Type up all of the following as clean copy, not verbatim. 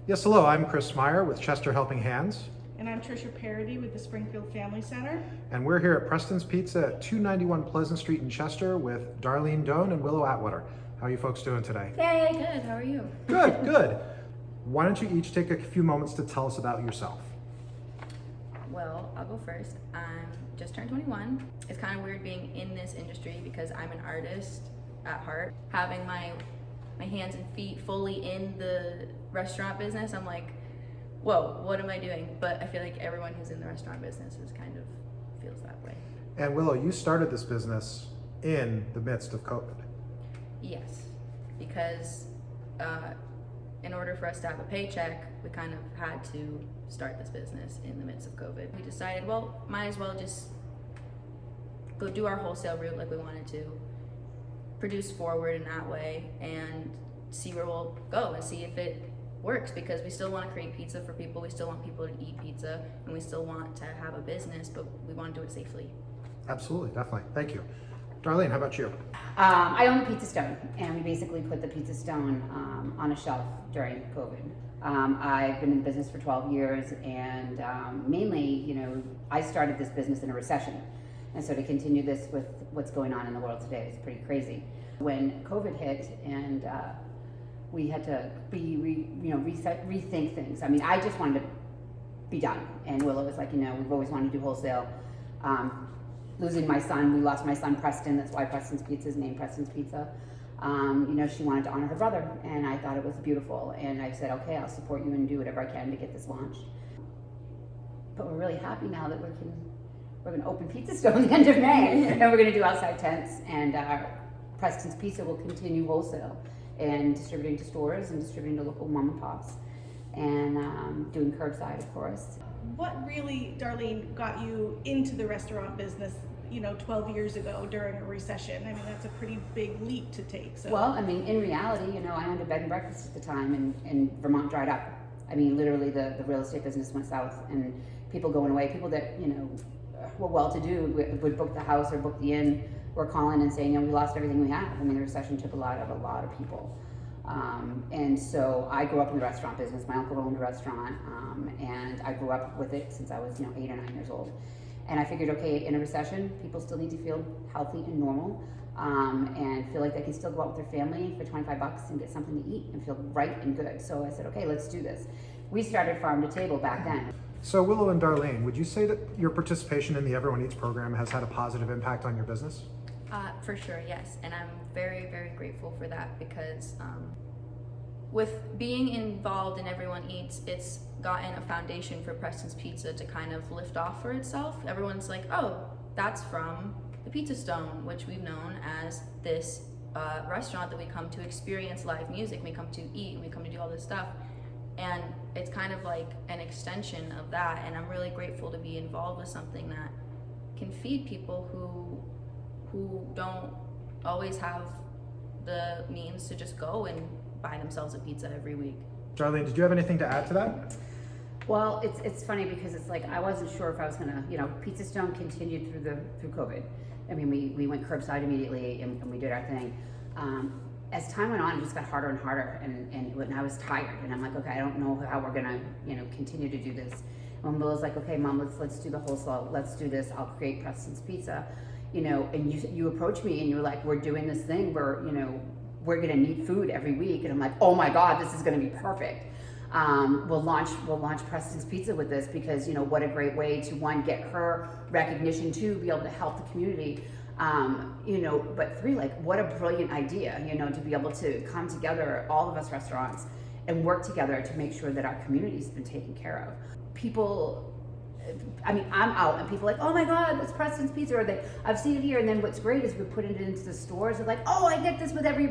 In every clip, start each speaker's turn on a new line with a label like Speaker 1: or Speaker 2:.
Speaker 1: Yes, hello, I'm Chris Meyer with Chester Helping Hands.
Speaker 2: And I'm Trisha Paradis with the Springfield Family Center.
Speaker 1: And we're here at Prestons Pizza at 291 Pleasant Street in Chester with Darlene, Doanne, and Willow Atwater. How are you folks doing today?
Speaker 3: Yay, good. How are you?
Speaker 1: Good, good. Why don't you each take a few moments to tell us about yourself?
Speaker 3: Well, I'll go first. I'm just turned 21. It's kind of weird being in this industry because I'm an artist at heart. Having my hands and feet fully in the restaurant business, I'm like, whoa, what am I doing? But I feel like everyone who's in the restaurant business is kind of feels that way.
Speaker 1: And Willow, you started this business in the midst of COVID.
Speaker 3: Yes, because in order for us to have a paycheck, we kind of had to start this business in the midst of COVID. We decided, well, might as well just go do our wholesale route like we wanted to, produce forward in that way, and see where we'll go and see if it works, because we still want to create pizza for people, we still want people to eat pizza, and we still want to have a business, but we want to do it safely.
Speaker 1: Absolutely, definitely. Thank you. Darlene, how about you?
Speaker 4: I own the Pizza Stone, and we basically put the Pizza Stone on a shelf during COVID. I've been in the business for 12 years, and mainly, I started this business in a recession. And so to continue this with what's going on in the world today is pretty crazy. When COVID hit and we had to rethink things. I mean, I just wanted to be done. And Willow was like, we've always wanted to do wholesale. Losing my son, we lost my son Preston. That's why Prestons Pizza is named Prestons Pizza. She wanted to honor her brother, and I thought it was beautiful. And I said, okay, I'll support you and do whatever I can to get this launched. But we're really happy now that we're going to open Pizza Stone the end of May, and we're going to do outside tents, and Prestons Pizza will continue wholesale and distributing to stores and distributing to local mom and pops, and doing curbside, of course.
Speaker 2: What really, Darlene, got you into the restaurant business, 12 years ago during a recession? I mean, that's a pretty big leap to take. So.
Speaker 4: Well, I mean, in reality, I owned a bed and breakfast at the time, and Vermont dried up. I mean, literally the real estate business went south, and people going away, people that, were well-to-do would book the house or book the inn, were calling and saying, we lost everything we have. I mean, the recession took a lot of people. And so I grew up in the restaurant business. My uncle owned a restaurant, and I grew up with it since I was 8 or 9 years old. And I figured, okay, in a recession, people still need to feel healthy and normal, and feel like they can still go out with their family for $25 and get something to eat and feel right and good. So I said, okay, let's do this. We started farm to table back then.
Speaker 1: So Willow and Darlene, would you say that your participation in the Everyone Eats program has had a positive impact on your business?
Speaker 3: For sure, yes. And I'm very, very grateful for that, because with being involved in Everyone Eats, it's gotten a foundation for Prestons Pizza to kind of lift off for itself. Everyone's like, oh, that's from the Pizza Stone, which we've known as this restaurant that we come to experience live music, we come to eat, and we come to do all this stuff. And it's kind of like an extension of that, and I'm really grateful to be involved with something that can feed people who don't always have the means to just go and buy themselves a pizza every week.
Speaker 1: Darlene, did you have anything to add to that?
Speaker 4: Well, it's funny because it's like I wasn't sure if I was gonna, Pizza Stone continued through COVID. I mean, we went curbside immediately and we did our thing. As time went on, it just got harder and harder, and when I was tired, and I'm like, okay, I don't know how we're gonna, continue to do this. And Willow's like, okay, Mom, let's do the wholesale. Let's do this. I'll create Prestons Pizza, And you approached me and you were like, we're doing this thing where, we're gonna need food every week, and I'm like, oh my God, this is gonna be perfect. We'll launch Prestons Pizza with this because what a great way to, one, get her recognition, two, be able to help the community. But three, like, what a brilliant idea, to be able to come together, all of us restaurants, and work together to make sure that our community's been taken care of. People, I'm out and people are like, oh my God, that's Prestons Pizza, or I've seen it here. And then what's great is we put it into the stores. They're like, oh, I get this with every,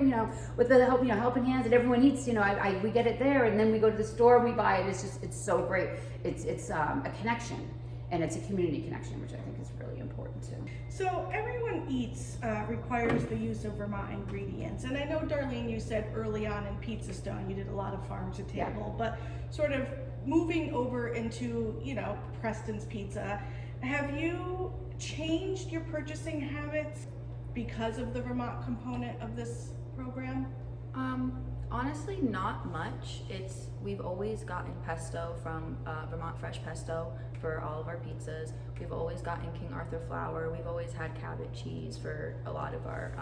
Speaker 4: with the help, Helping Hands and Everyone Eats, we get it there, and then we go to the store and we buy it. It's so great. It's a connection, and it's a community connection, which I think is really important too.
Speaker 2: So Everyone Eats requires the use of Vermont Ingredients. And I know, Darlene, you said early on in Pizza Stone, you did a lot of farm to table, but sort of moving over into, Prestons Pizza, have you changed your purchasing habits because of the Vermont component of this program?
Speaker 3: Honestly, not much. We've always gotten pesto from Vermont Fresh Pesto for all of our pizzas. We've always gotten King Arthur flour. We've always had Cabot cheese for a lot of our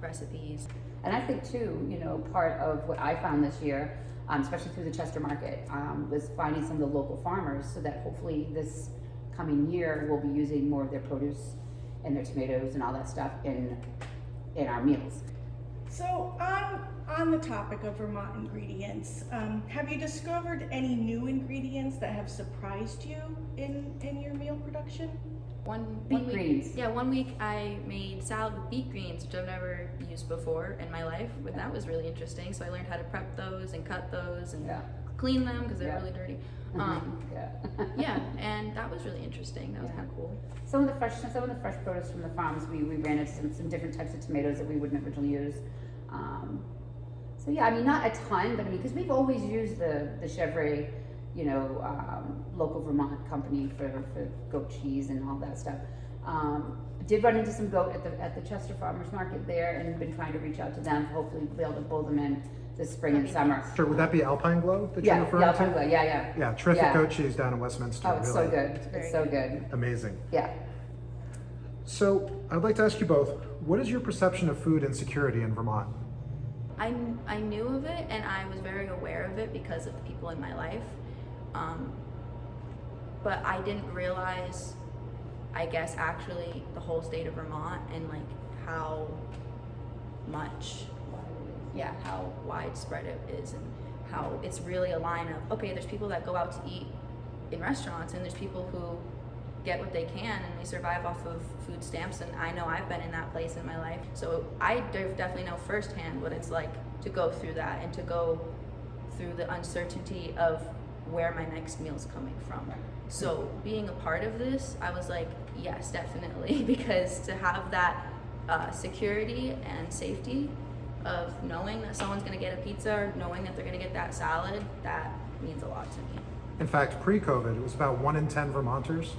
Speaker 3: recipes.
Speaker 4: And I think too, part of what I found this year, especially through the Chester Market, was finding some of the local farmers, so that hopefully this coming year we'll be using more of their produce and their tomatoes and all that stuff in our meals.
Speaker 2: So on the topic of Vermont ingredients, have you discovered any new ingredients that have surprised you in your meal production?
Speaker 3: One
Speaker 4: Beet
Speaker 3: week,
Speaker 4: greens.
Speaker 3: Yeah, one week I made salad with beet greens, which I've never used before in my life, but that was really interesting. So I learned how to prep those and cut those and clean them because they're
Speaker 4: Yeah.
Speaker 3: really dirty.
Speaker 4: Yeah.
Speaker 3: And that was really interesting. That was kind of cool.
Speaker 4: Some of the fresh produce from the farms, we ran into some different types of tomatoes that we wouldn't originally use. So yeah, I mean, not a ton, but I mean, because we've always used the Chevrolet, local Vermont company for goat cheese and all that stuff. Did run into some goat at the Chester Farmers Market there, and been trying to reach out to them. Hopefully, we'll be able to pull them in this spring and summer.
Speaker 1: Sure, would that be Alpine Glow that you're referring
Speaker 4: yeah,
Speaker 1: to?
Speaker 4: Alpine Glow, yeah.
Speaker 1: Yeah, terrific
Speaker 4: Yeah.
Speaker 1: goat cheese down in Westminster.
Speaker 4: Oh, it's
Speaker 1: really
Speaker 4: so good. It's so good.
Speaker 1: Amazing.
Speaker 4: Yeah.
Speaker 1: So I'd like to ask you both, what is your perception of food insecurity in Vermont?
Speaker 3: I knew of it, and I was very aware of it because of the people in my life. But I didn't realize, I guess, actually the whole state of Vermont and like how widespread it is, and how it's really a line of, okay, there's people that go out to eat in restaurants, and there's people who get what they can and they survive off of food stamps, and I know I've been in that place in my life, so I definitely know firsthand what it's like to go through that and to go through the uncertainty of where my next meal's coming from. So being a part of this, I was like, yes, definitely, because to have that security and safety of knowing that someone's gonna get a pizza or knowing that they're gonna get that salad, that means a lot to me.
Speaker 1: In fact, pre-COVID, it was about 1 in 10 Vermonters,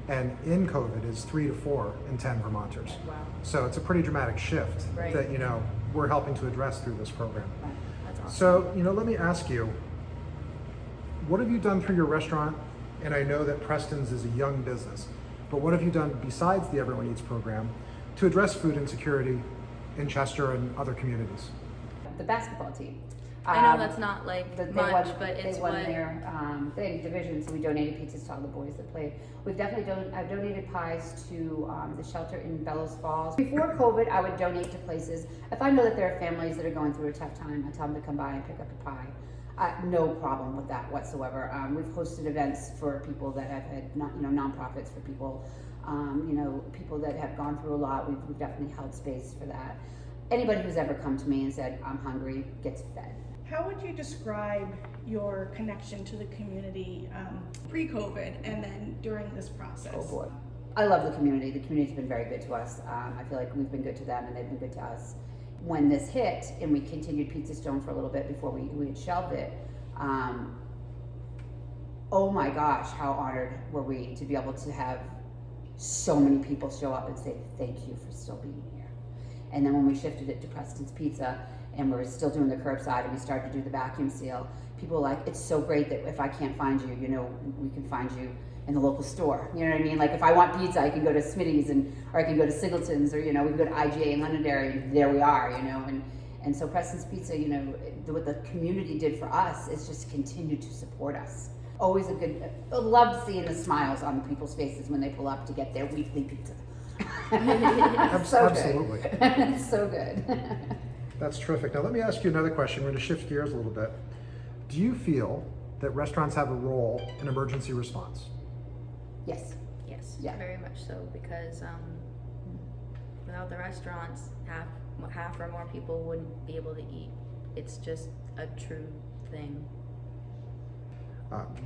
Speaker 1: and in COVID is 3 to 4 in 10 Vermonters.
Speaker 3: Wow.
Speaker 1: So it's a pretty dramatic shift
Speaker 3: Right.
Speaker 1: that, we're helping to address through this program.
Speaker 3: That's awesome.
Speaker 1: So, let me ask you, what have you done through your restaurant? And I know that Preston's is a young business, but what have you done besides the Everyone Eats program to address food insecurity in Chester and other communities?
Speaker 4: The basketball team.
Speaker 3: I know that's not like
Speaker 4: They
Speaker 3: much,
Speaker 4: won,
Speaker 3: but it's
Speaker 4: they won
Speaker 3: what.
Speaker 4: their division, so we donated pizzas to all the boys that played. We've definitely I've donated pies to the shelter in Bellows Falls. Before COVID, I would donate to places. If I know that there are families that are going through a tough time, I tell them to come by and pick up a pie. No problem with that whatsoever. We've hosted events for people that have had, nonprofits for people, people that have gone through a lot. We've definitely held space for that. Anybody who's ever come to me and said, I'm hungry, gets fed.
Speaker 2: How would you describe your connection to the community pre-COVID and then during this process?
Speaker 4: Oh boy. I love the community. The community's been very good to us. I feel like we've been good to them and they've been good to us. When this hit and we continued Pizza Stone for a little bit before we had shelved it, oh my gosh, how honored were we to be able to have so many people show up and say thank you for still being here. And then when we shifted it to Prestons Pizza and we're still doing the curbside and we started to do the vacuum seal, people were like, it's so great that if I can't find you, we can find you in the local store. You know what I mean? Like if I want pizza, I can go to Smitty's or I can go to Singleton's, or we can go to IGA in Londonderry, and there we are, And so Prestons Pizza, what the community did for us is just continue to support us. Always I loved seeing the smiles on people's faces when they pull up to get their weekly pizza. So
Speaker 1: Absolutely.
Speaker 4: good. It's so good.
Speaker 1: That's terrific. Now let me ask you another question. We're going to shift gears a little bit. Do you feel that restaurants have a role in emergency response?
Speaker 4: Yes.
Speaker 3: Yes,
Speaker 4: Yeah.
Speaker 3: very much so, because without the restaurants, half or more people wouldn't be able to eat. It's just a true thing.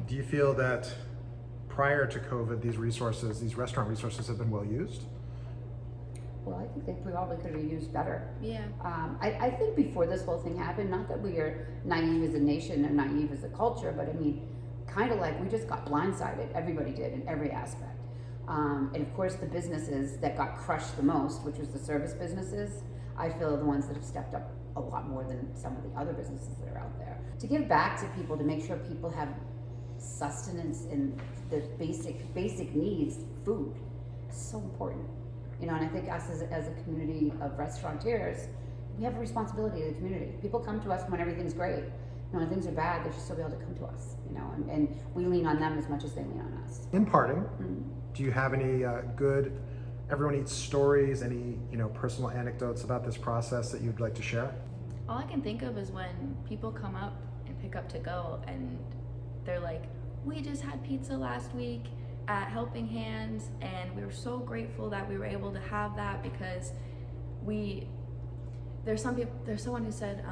Speaker 1: Do you feel that prior to COVID, these restaurant resources have been well used?
Speaker 4: Well, I think they probably could have been used better.
Speaker 3: Yeah.
Speaker 4: I think before this whole thing happened, not that we are naive as a nation or naive as a culture, but I mean, kind of like we just got blindsided. Everybody did in every aspect. And of course, the businesses that got crushed the most, which was the service businesses, I feel are the ones that have stepped up a lot more than some of the other businesses that are out there. To give back to people, to make sure people have sustenance and the basic needs, food, is so important. You know, and I think us as a community of restaurateurs, we have a responsibility to the community. People come to us when everything's great. You know, when things are bad, they should still be able to come to us, you know, and we lean on them as much as they lean on us.
Speaker 1: In parting, do you have any good Everyone Eats stories, any, you know, personal anecdotes about this process that you'd like to share?
Speaker 3: All I can think of is when people come up and pick up to go and they're like, we just had pizza last week at Helping Hands and we were so grateful that we were able to have that because there's someone who said,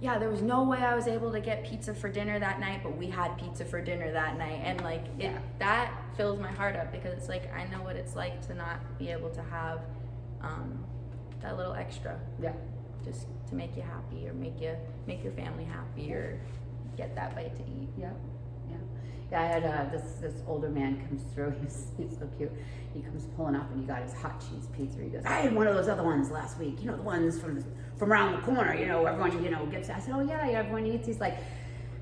Speaker 3: yeah, there was no way I was able to get pizza for dinner that night, but we had pizza for dinner that night. And like, that fills my heart up because it's like, I know what it's like to not be able to have that little extra.
Speaker 4: Yeah.
Speaker 3: Just to make you happy or make your family happy or get that bite to eat.
Speaker 4: Yeah. Yeah, I had this older man comes through. He's so cute. He comes pulling up and he got his hot cheese pizza. He goes, I had one of those other ones last week. You know, the ones from around the corner. You know, everyone gets. I said, oh yeah, everyone eats. He's like,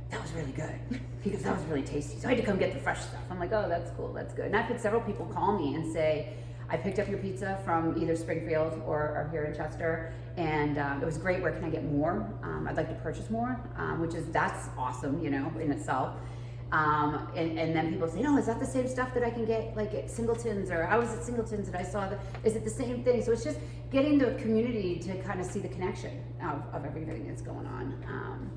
Speaker 4: that was really good. He goes, that was really tasty. So I had to come get the fresh stuff. I'm like, oh, that's cool, that's good. And I've had several people call me and say, I picked up your pizza from either Springfield or here in Chester, and it was great. Where can I get more? I'd like to purchase more, that's awesome, you know, in itself. And then people say, no, is that the same stuff that I can get like at Singleton's, or I was at Singleton's and I saw is it the same thing? So it's just getting the community to kind of see the connection of everything that's going on.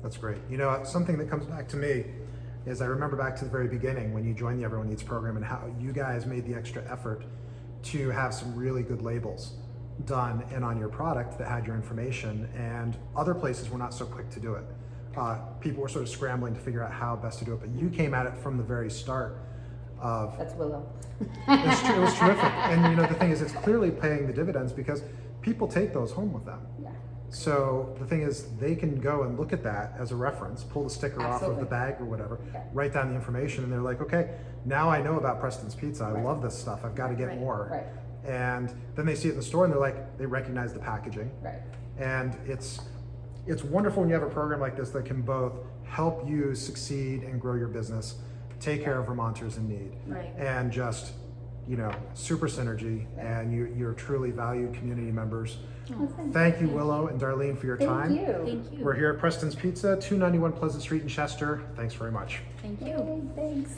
Speaker 1: That's great. You know, something that comes back to me is I remember back to the very beginning when you joined the Everyone Eats program and how you guys made the extra effort to have some really good labels done and on your product that had your information, and other places were not so quick to do it. People were sort of scrambling to figure out how best to do it, but you came at it from the very start of...
Speaker 4: That's Willow.
Speaker 1: It was terrific. And you know, the thing is, it's clearly paying the dividends because people take those home with them.
Speaker 4: Yeah.
Speaker 1: So the thing is, they can go and look at that as a reference, pull the sticker off of the bag or whatever, write down the information, and they're like, okay, now I know about Prestons Pizza. I love this stuff. I've got to get more.
Speaker 4: Right.
Speaker 1: And then they see it in the store and they're like, they recognize the packaging.
Speaker 4: Right.
Speaker 1: And it's wonderful when you have a program like this that can both help you succeed and grow your business, take care of Vermonters in need, and just, you know, super synergy, and you're truly valued community members.
Speaker 4: Oh,
Speaker 1: Thank you, Willow and Darlene, for your time.
Speaker 3: Thank you.
Speaker 1: We're here at Prestons Pizza, 291 Pleasant Street in Chester. Thanks very much.
Speaker 3: Thank you.
Speaker 4: Okay, thanks.